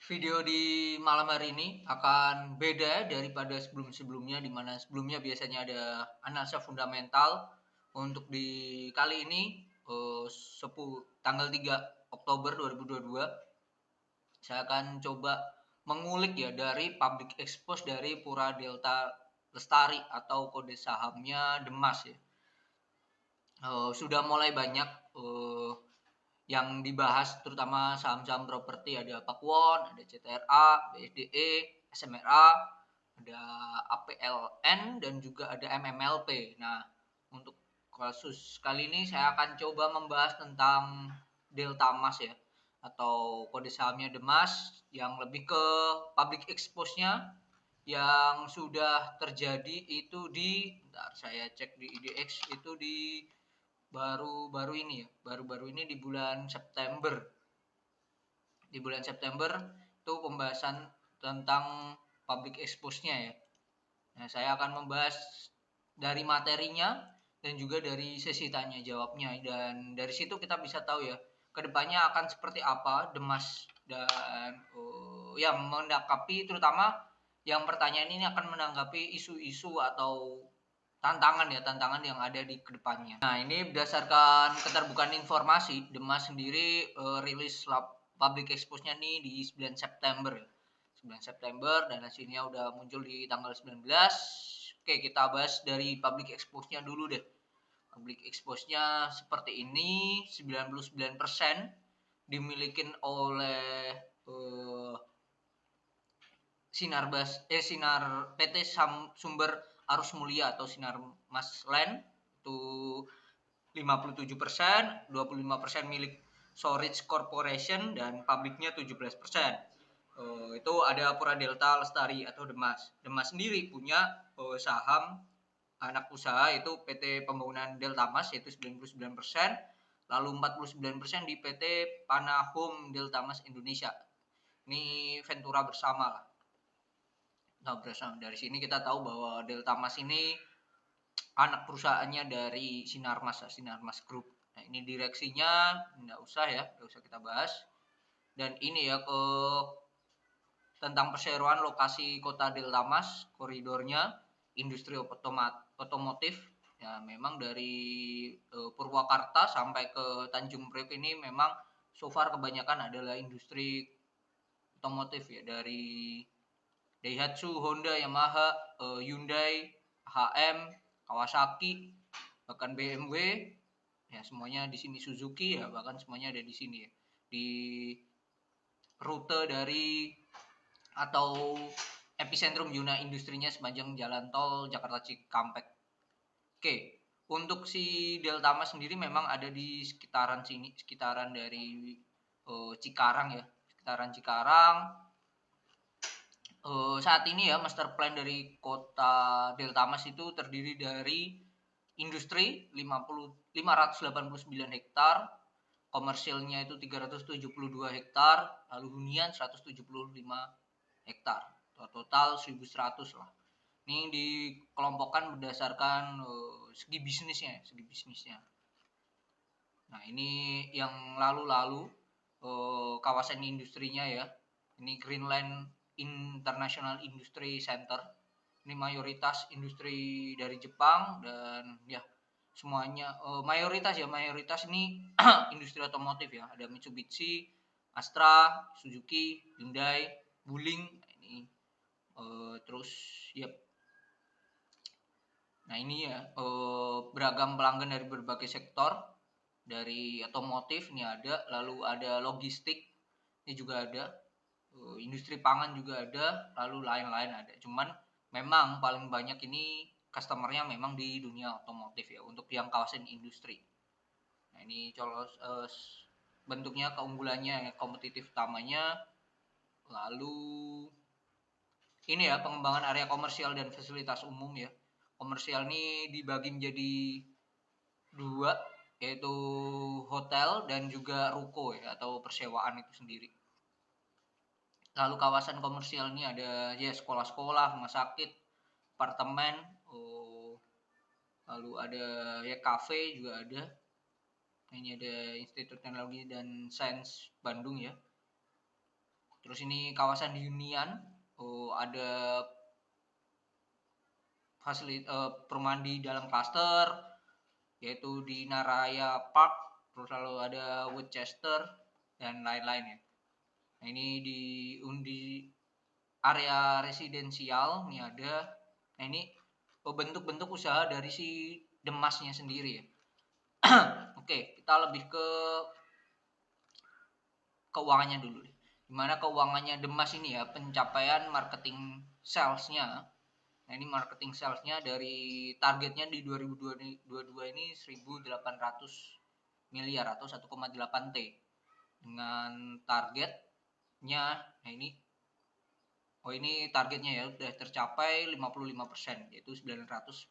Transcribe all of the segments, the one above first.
Video di malam hari ini akan beda daripada sebelum-sebelumnya, di mana sebelumnya biasanya ada analisa fundamental. Untuk di kali ini, tanggal 3 Oktober 2022, saya akan coba mengulik ya dari public expose dari Pura Delta Lestari atau kode sahamnya Demas ya. Sudah mulai banyak yang dibahas, terutama saham-saham properti. Ada Pakuwon, ada CTRA, BSDE, SMRA, ada APLN, dan juga ada MMLP. Nah, untuk kasus kali ini saya akan coba membahas tentang Delta Mas ya, atau kode sahamnya Demas, yang lebih ke public expose-nya yang sudah terjadi itu di, bentar saya cek di IDX, itu di baru-baru ini ya, baru-baru ini di bulan September. Di bulan September itu pembahasan tentang public expose-nya ya. Nah, saya akan membahas dari materinya dan juga dari sesi tanya jawabnya, dan dari situ kita bisa tahu ya kedepannya akan seperti apa Demas, dan ya menanggapi, terutama yang pertanyaan ini akan menanggapi isu-isu atau tantangan yang ada di kedepannya. Nah, ini berdasarkan keterbukaan informasi, Demas sendiri rilis public expose-nya nih di 9 September. 9 September, dan hasilnya udah muncul di tanggal 19. Oke, kita bahas dari public expose-nya dulu deh. Public expose-nya seperti ini, 99% dimiliki oleh Sinar PT Sumber Arus Mulia atau Sinar Mas Land itu 57%, 25% milik Storage Corporation, dan publiknya 17%. Itu ada Pura Delta Lestari atau Demas. Demas sendiri punya saham anak usaha itu PT Pembangunan Delta Mas yaitu 99%, lalu 49% di PT Panahum Delta Mas Indonesia. Ini Ventura bersama lah. Nah, dari sini kita tahu bahwa Delta Mas ini anak perusahaannya dari Sinarmas Group. Nah, ini direksinya nggak usah kita bahas. Dan ini ya tentang perseroan lokasi kota Delta Mas, koridornya, industri otomotif. Ya, memang dari Purwakarta sampai ke Tanjung Priok ini memang so far kebanyakan adalah industri otomotif ya, dari Daihatsu, Honda, Yamaha, Hyundai, HM, Kawasaki, bahkan BMW, ya semuanya di sini, Suzuki ya, bahkan semuanya ada di sini ya. Di rute dari atau epicentrum zona industrinya sepanjang jalan tol Jakarta Cikampek. Oke, untuk si Delta Mas sendiri memang ada di sekitaran sini, sekitaran dari Cikarang ya, sekitaran Cikarang. Saat ini ya master plan dari kota Delta Mas itu terdiri dari industri 589 hektar, komersilnya itu 372 hektar, lalu hunian 175 hektar, total 1100 lah. Ini dikelompokkan berdasarkan segi bisnisnya. Nah, ini yang lalu-lalu kawasan industrinya ya. Ini Greenland International Industry Center. Ini mayoritas industri dari Jepang, dan ya semuanya mayoritas ini industri otomotif ya. Ada Mitsubishi, Astra, Suzuki, Hyundai, Wuling. Ini terus ya. Nah, ini ya beragam pelanggan dari berbagai sektor. Dari otomotif ini ada, lalu ada logistik ini juga ada, industri pangan juga ada, lalu lain-lain ada. Cuman memang paling banyak ini customernya memang di dunia otomotif ya, untuk yang kawasan industri. Nah, ini bentuknya, keunggulannya, kompetitif utamanya. Lalu ini ya pengembangan area komersial dan fasilitas umum ya. Komersial ini dibagi menjadi dua, yaitu hotel dan juga ruko ya, atau persewaan itu sendiri. Lalu kawasan komersial ini ada ya sekolah-sekolah, rumah sakit, apartemen, lalu ada ya kafe juga ada. Ini ada Institut Teknologi dan Sains Bandung ya. Terus ini kawasan Union, ada perumahan di dalam klaster, yaitu di Naraya Park, terus lalu ada Woodchester dan lain-lain ya. Nah ini di area residensial nih ada. Nah ini bentuk-bentuk usaha dari si Demasnya sendiri ya. Oke, kita lebih ke keuangannya dulu deh. Gimana keuangannya Demas ini ya, pencapaian marketing salesnya. Nah ini marketing salesnya dari targetnya di 2022 ini 1.800 miliar atau 1,8 T. Dengan targetnya, nah ini targetnya ya udah tercapai 55%, yaitu 995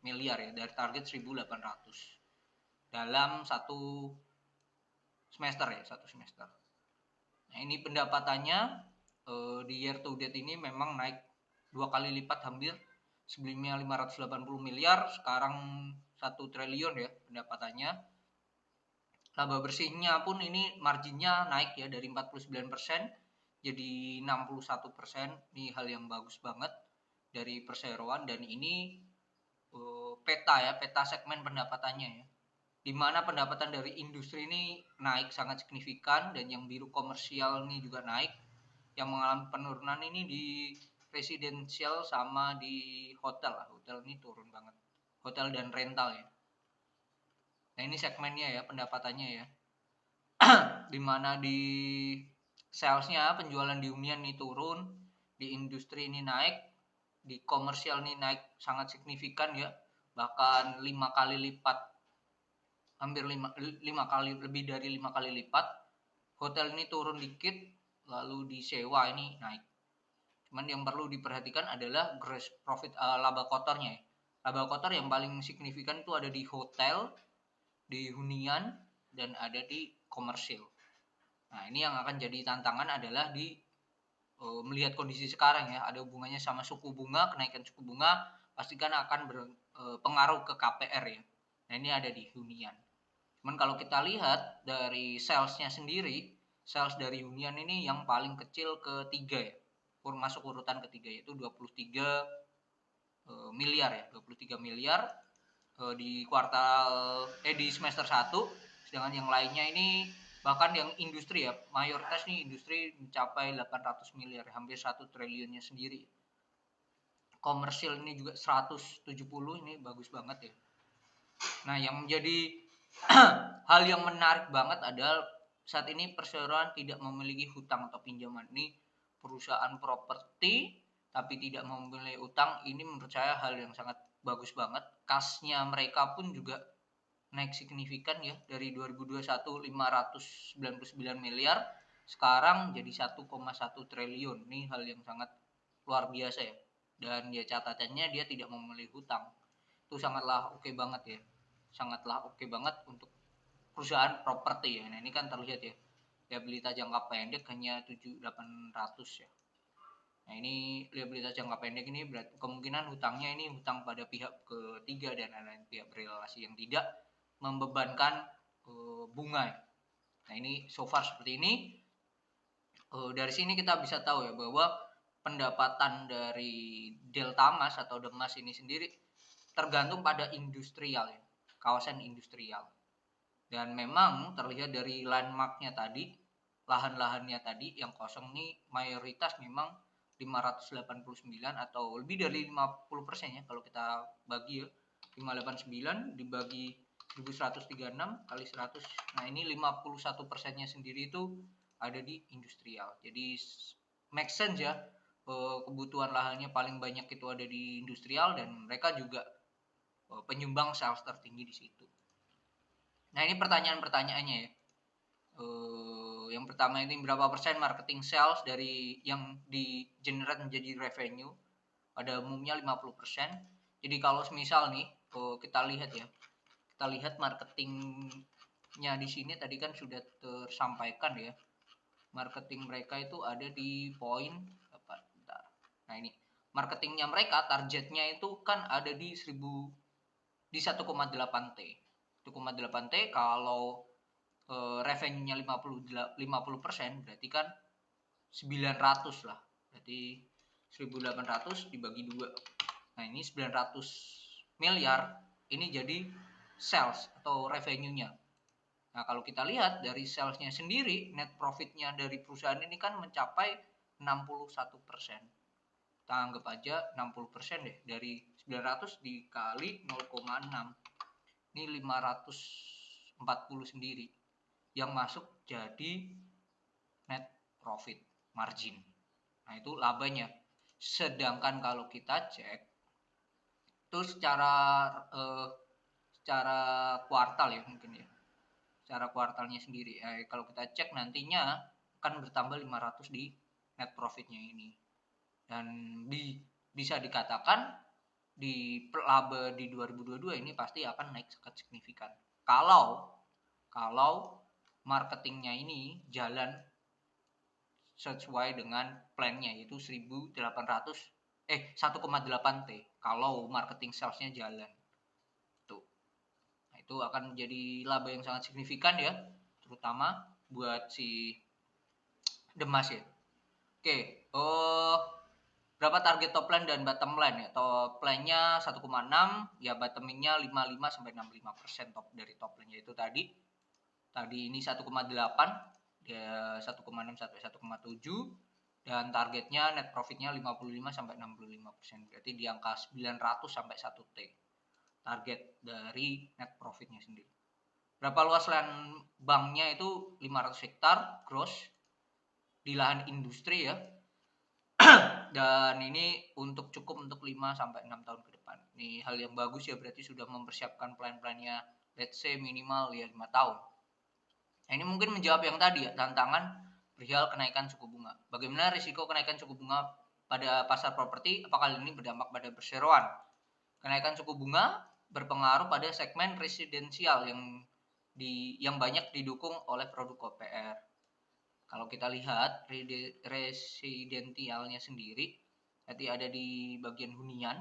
miliar ya dari target 1.800 dalam satu semester. Nah ini pendapatannya di year to date ini memang naik 2 kali lipat hampir. Sebelumnya 580 miliar, sekarang 1 triliun ya pendapatannya. Laba bersihnya pun ini marginnya naik ya dari 49% jadi 61%. Ini hal yang bagus banget dari perseroan, dan ini peta segmen pendapatannya ya. Di mana pendapatan dari industri ini naik sangat signifikan, dan yang biru komersial ini juga naik. Yang mengalami penurunan ini di residensial sama di hotel. Hotel ini turun banget. Hotel dan rental ya. Nah ini segmennya ya, pendapatannya ya. Dimana di salesnya, penjualan di Union ini turun, di industri ini naik, di komersial ini naik sangat signifikan ya, bahkan 5 kali lipat, hampir 5 kali, lebih dari 5 kali lipat. Hotel ini turun dikit, lalu di sewa ini naik. Cuman yang perlu diperhatikan adalah gross profit, laba kotornya ya. Laba kotor yang paling signifikan itu ada di hotel, di hunian, dan ada di komersil. Nah ini yang akan jadi tantangan adalah di melihat kondisi sekarang ya, ada hubungannya sama suku bunga, kenaikan suku bunga pastikan akan berpengaruh ke KPR ya. Nah ini ada di hunian. Cuman kalau kita lihat dari salesnya sendiri, sales dari hunian ini yang paling kecil ketiga ya, masuk urutan ketiga, yaitu 23 miliar ya, 23 miliar di di semester 1. Sedangkan yang lainnya ini, bahkan yang industri ya, mayoritas nih industri mencapai 800 miliar, hampir 1 triliunnya sendiri. Komersil ini juga 170, ini bagus banget ya. Nah yang menjadi hal yang menarik banget adalah saat ini perseroan tidak memiliki hutang atau pinjaman. Ini perusahaan properti tapi tidak memiliki utang. Ini menurut saya hal yang sangat bagus banget. Kasnya mereka pun juga naik signifikan ya, dari 2021 599 miliar sekarang jadi 1,1 triliun. Ini hal yang sangat luar biasa ya. Dan ya catatannya dia tidak memiliki hutang. Itu sangatlah oke banget ya. Sangatlah oke banget untuk perusahaan properti ya. Nah ini kan terlihat ya, liabilitas jangka pendek hanya 7.800 ya. Nah ini liabilitas jangka pendek ini berarti kemungkinan hutangnya ini hutang pada pihak ketiga dan lain-lain, pihak berrelasi yang tidak membebankan bunga ya. Nah ini so far seperti ini. Dari sini kita bisa tahu ya bahwa pendapatan dari Delta Mas atau Demas ini sendiri tergantung pada industrial ya, kawasan industrial. Dan memang terlihat dari landmarknya tadi, lahan-lahannya tadi yang kosong ini mayoritas memang 589 atau lebih dari 50% ya, kalau kita bagi ya, 589 dibagi 1136 kali 100. Nah ini 51%-nya sendiri itu ada di industrial. Jadi make sense ya, kebutuhan lahannya paling banyak itu ada di industrial, dan mereka juga penyumbang sales tertinggi di situ. Nah ini pertanyaan-pertanyaannya ya. Yang pertama ini berapa persen marketing sales dari yang di generate menjadi revenue? Pada umumnya 50%. Jadi kalau misal nih kita lihat ya, kita lihat marketingnya di sini tadi kan sudah tersampaikan ya. Marketing mereka itu ada di poin apa? Bentar. Nah ini marketingnya mereka, targetnya itu kan ada di 1,8 T. 1,8 T kalau revenue-nya 50%, berarti kan 900 lah. Berarti 1.800 dibagi 2. Nah, ini 900 miliar ini jadi sales atau revenue-nya. Nah, kalau kita lihat dari sales-nya sendiri, net profit-nya dari perusahaan ini kan mencapai 61%. Kita anggap aja 60% deh. Dari 900 dikali 0,6. Ini 540 sendiri. Yang masuk jadi net profit margin. Nah, itu labanya. Sedangkan kalau kita cek itu secara kuartal ya mungkin ya. Secara kuartalnya sendiri. Kalau kita cek nantinya akan bertambah 500 di net profitnya ini. Dan bisa dikatakan di laba di 2022 ini pasti akan naik sangat signifikan. Kalau marketingnya ini jalan sesuai dengan plannya, yaitu 1,8 T kalau marketing salesnya jalan tuh. Nah, itu akan jadi laba yang sangat signifikan ya, terutama buat si Demas ya. Oke, berapa target top line dan bottom line ya? Top line-nya 1,6, ya bottoming-nya 55 sampai 65% dari top line-nya itu tadi ini 1,8, dia 1,6 sampai 1,7, dan targetnya net profitnya 55 sampai 65%. Berarti di angka 900 sampai 1 T. Target dari net profitnya sendiri. Berapa luas lahan banknya itu 500 hektar gross di lahan industri ya. Dan ini cukup untuk 5 sampai 6 tahun ke depan. Ini hal yang bagus ya, berarti sudah mempersiapkan plan-plannya let's say minimal ya 5 tahun. Nah, ini mungkin menjawab yang tadi ya, tantangan perihal kenaikan suku bunga. Bagaimana risiko kenaikan suku bunga pada pasar properti? Apakah hal ini berdampak pada perseroan? Kenaikan suku bunga berpengaruh pada segmen residensial yang banyak didukung oleh produk OPR. Kalau kita lihat residensialnya sendiri, nanti ada di bagian hunian,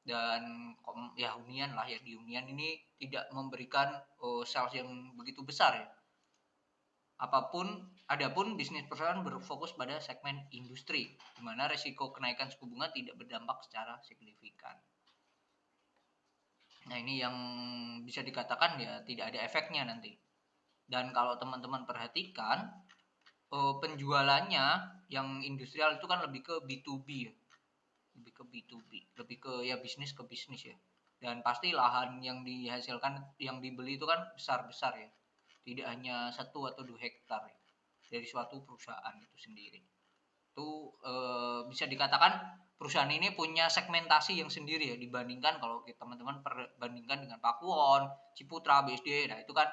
dan ya hunian lah ya, di hunian ini tidak memberikan sales yang begitu besar ya. Adapun bisnis perusahaan berfokus pada segmen industri, di mana risiko kenaikan suku bunga tidak berdampak secara signifikan. Nah, ini yang bisa dikatakan ya tidak ada efeknya nanti. Dan kalau teman-teman perhatikan, penjualannya yang industrial itu kan lebih ke B2B ya. Lebih ke ya bisnis ke bisnis ya. Dan pasti lahan yang dihasilkan, yang dibeli itu kan besar-besar ya. Tidak hanya 1 atau 2 hektar ya, dari suatu perusahaan itu sendiri. Itu bisa dikatakan perusahaan ini punya segmentasi yang sendiri ya, dibandingkan kalau teman-teman bandingkan dengan Pakuwon, Ciputra, BSD. Nah, itu kan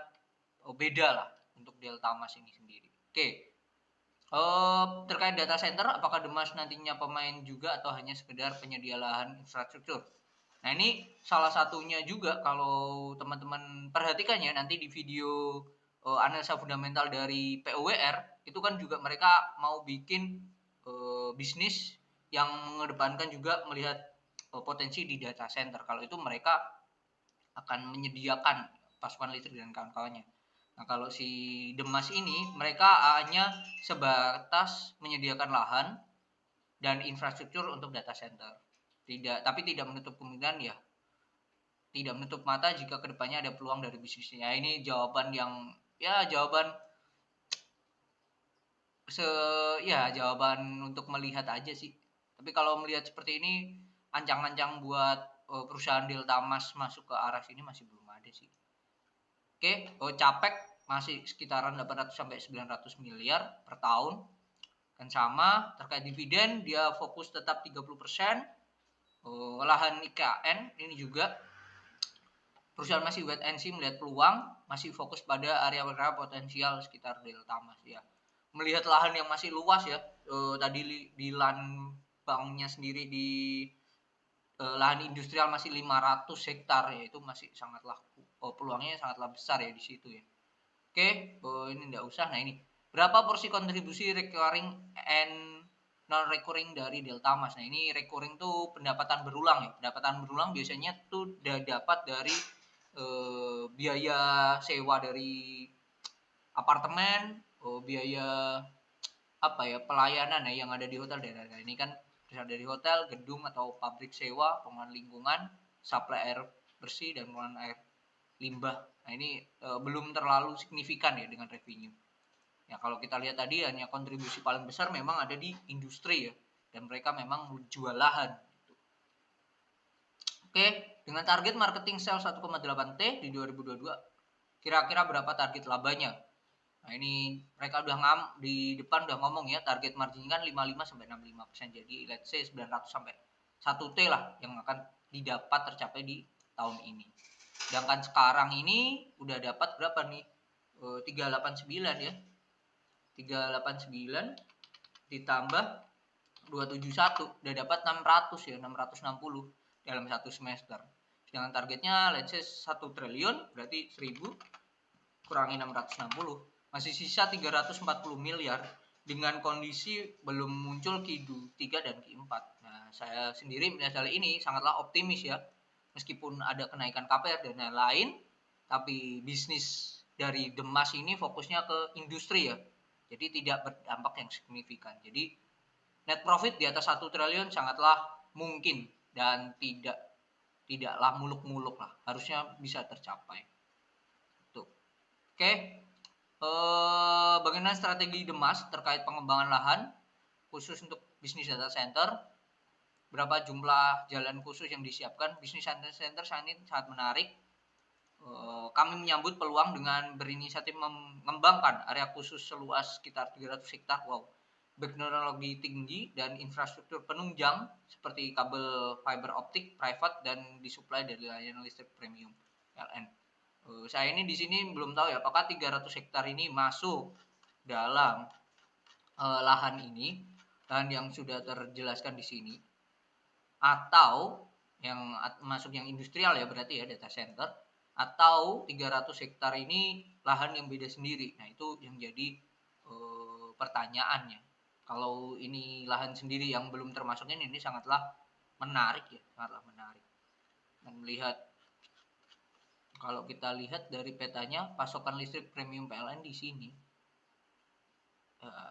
beda lah untuk Delta Mas ini sendiri. Oke. Terkait data center, apakah Demas nantinya pemain juga atau hanya sekedar penyedia lahan infrastruktur? Nah, ini salah satunya juga kalau teman-teman perhatikan ya, nanti di video analisa fundamental dari POWR itu kan juga mereka mau bikin bisnis yang mengedepankan juga melihat potensi di data center. Kalau itu mereka akan menyediakan pasokan listrik dan kawan-kawannya. Nah, kalau si Demas ini mereka hanya sebatas menyediakan lahan dan infrastruktur untuk data center. Tapi tidak menutup kemungkinan ya, tidak menutup mata jika kedepannya ada peluang dari bisnisnya. Ini jawaban jawaban untuk melihat aja sih. Tapi kalau melihat seperti ini, ancang-ancang buat perusahaan Delta Mas masuk ke arah sini masih belum ada sih. Oke, Capek masih sekitaran 800 sampai 900 miliar per tahun. Dan sama terkait dividen, dia fokus tetap 30%. Lahan IKN ini juga perusahaan masih wait and see, melihat peluang, masih fokus pada area potensial sekitar Delta Mas ya. Melihat lahan yang masih luas ya, tadi di lahan banknya sendiri di lahan industrial masih 500 hektar ya, itu masih sangatlah peluangnya sangatlah besar ya di situ ya. Oke, ini enggak usah. Nah, ini berapa porsi kontribusi recurring and non recurring dari Delta Mas? Nah, ini recurring tuh pendapatan berulang ya. Pendapatan berulang biasanya tuh dapat dari biaya sewa dari apartemen, biaya apa ya, pelayanan ya yang ada di hotel daerah ini kan bisa dari hotel, gedung atau pabrik sewa, pengelolaan lingkungan, suplai air bersih dan pengelolaan air limbah. Nah ini belum terlalu signifikan ya dengan revenue. Ya kalau kita lihat tadi hanya kontribusi paling besar memang ada di industri ya, dan mereka memang menjual lahan. Oke, dengan target marketing sales 1,8 T di 2022, kira-kira berapa target labanya? Nah ini mereka udah di depan udah ngomong ya, target margin kan 55-65%. Jadi let's say 900 sampai 1 T lah yang akan didapat tercapai di tahun ini. Sedangkan sekarang ini udah dapat berapa nih? 389 ya. 389 ditambah 271 udah dapat 600 ya, 660 dalam satu semester. Sedangkan targetnya let's say 1 triliun berarti 1000 kurangi 660 masih sisa 340 miliar dengan kondisi belum muncul Q3 dan Q4. Nah, saya sendiri melihat hal ini sangatlah optimis ya. Meskipun ada kenaikan KPR dan lain-lain, tapi bisnis dari Demas ini fokusnya ke industri ya. Jadi tidak berdampak yang signifikan. Jadi net profit di atas 1 triliun sangatlah mungkin dan tidaklah muluk-muluk lah. Harusnya bisa tercapai. Tuh. Oke. Bagaimana strategi Demas terkait pengembangan lahan khusus untuk bisnis data center? Berapa jumlah jalan khusus yang disiapkan? Bisnis data center sangat menarik. Kami menyambut peluang dengan berinisiatif mengembangkan area khusus seluas sekitar 300 hektar. Wow, teknologi tinggi dan infrastruktur penunjang seperti kabel fiber optik private dan disuplai dari layanan listrik premium (LN). Saya ini di sini belum tahu ya apakah 300 hektar ini masuk dalam lahan ini, lahan yang sudah terjelaskan di sini, atau yang masuk yang industrial ya berarti ya data center, atau 300 hektar ini lahan yang beda sendiri. Nah itu yang jadi pertanyaannya. Kalau ini lahan sendiri yang belum termasuk ini sangatlah menarik ya, sangatlah menarik. Dan melihat kalau kita lihat dari petanya pasokan listrik premium PLN di sini,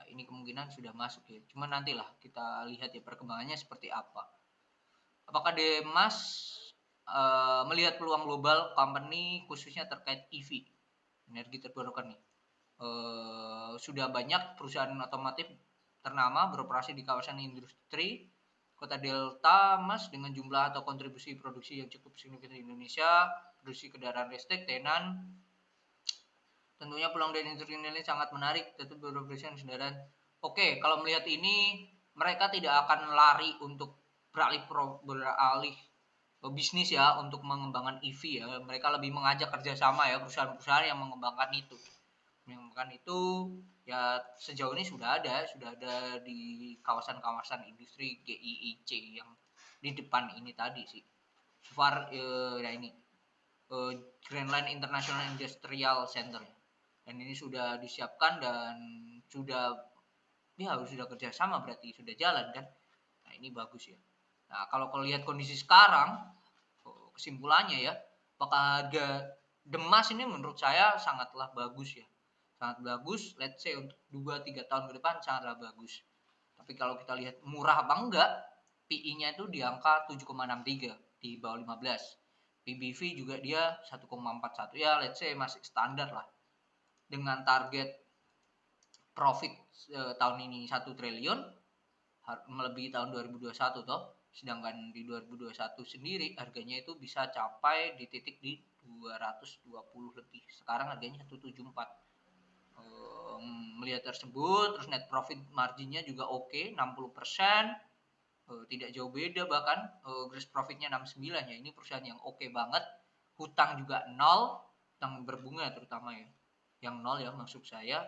ini kemungkinan sudah masuk ya. Cuma nantilah kita lihat ya perkembangannya seperti apa. Apakah Demas melihat peluang global company khususnya terkait EV, energi terbarukan nih? Sudah banyak perusahaan otomotif ternama beroperasi di kawasan industri Kota Delta, Mas, dengan jumlah atau kontribusi produksi yang cukup signifikan di Indonesia, produksi kendaraan listrik, tenan. Tentunya peluang dari industri ini sangat menarik, tentu beroperasi kendaraan. Oke, kalau melihat ini, mereka tidak akan lari untuk beralih bisnis ya, untuk mengembangkan EV ya. Mereka lebih mengajak kerjasama ya, perusahaan-perusahaan yang mengembangkan itu. Mengembangkan itu ya sejauh ini sudah ada di kawasan-kawasan industri GIIC yang di depan ini tadi sih. So far ya ini Grand Line International Industrial Center dan ini sudah disiapkan dan sudah kerjasama berarti sudah jalan kan. Nah ini bagus ya. Nah kalau lihat kondisi sekarang kesimpulannya ya, apakah harga Demas ini menurut saya sangatlah bagus ya. Sangat bagus, let's say untuk 2-3 tahun ke depan sangatlah bagus. Tapi kalau kita lihat murah apa enggak, PI-nya itu di angka 7,63 di bawah 15. PBV juga dia 1,41 ya, let's say masih standar lah. Dengan target profit tahun ini 1 triliun melebihi tahun 2021 toh. Sedangkan di 2021 sendiri harganya itu bisa capai di titik di 220 lebih. Sekarang harganya 174. Melihat tersebut, terus net profit marginnya juga oke, 60%. Tidak jauh beda bahkan gross profitnya 69 ya. Ini perusahaan yang oke banget. Hutang juga 0, hutang berbunga terutama ya. Yang 0 ya maksud saya.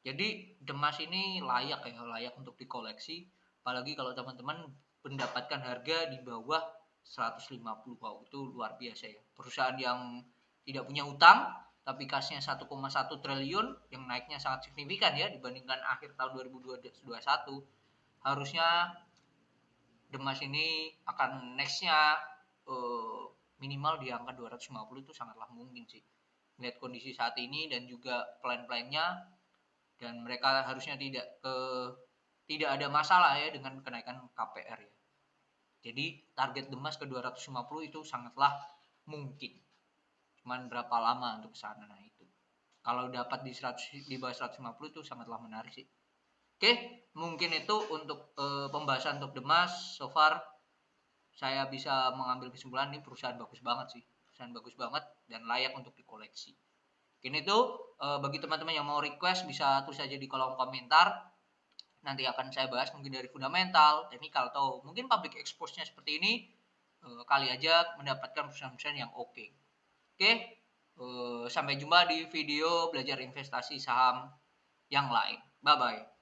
Jadi Demas ini layak untuk dikoleksi. Apalagi kalau teman-teman mendapatkan harga di bawah 150. Wow, itu luar biasa ya. Perusahaan yang tidak punya hutang tapi kasnya 1,1 triliun yang naiknya sangat signifikan ya dibandingkan akhir tahun 2021. Harusnya Demas ini akan nextnya minimal di angka 250 itu sangatlah mungkin sih. melihat kondisi saat ini dan juga plan-plannya, dan mereka harusnya tidak ada masalah ya dengan kenaikan KPR ya. Jadi target Demas ke 250 itu sangatlah mungkin. Cuman berapa lama untuk ke sana, nah itu. Kalau dapat di 100, di bawah 150 itu sangatlah menarik sih. Oke, mungkin itu untuk pembahasan untuk Demas. So far saya bisa mengambil kesimpulan ini perusahaan bagus banget sih. Perusahaan bagus banget dan layak untuk dikoleksi. Mungkin itu bagi teman-teman yang mau request bisa tulis aja di kolom komentar. Nanti akan saya bahas mungkin dari fundamental, teknikal, atau mungkin public expose-nya seperti ini. Kali aja mendapatkan perusahaan-perusahaan yang oke. Oke, sampai jumpa di video belajar investasi saham yang lain. Bye-bye.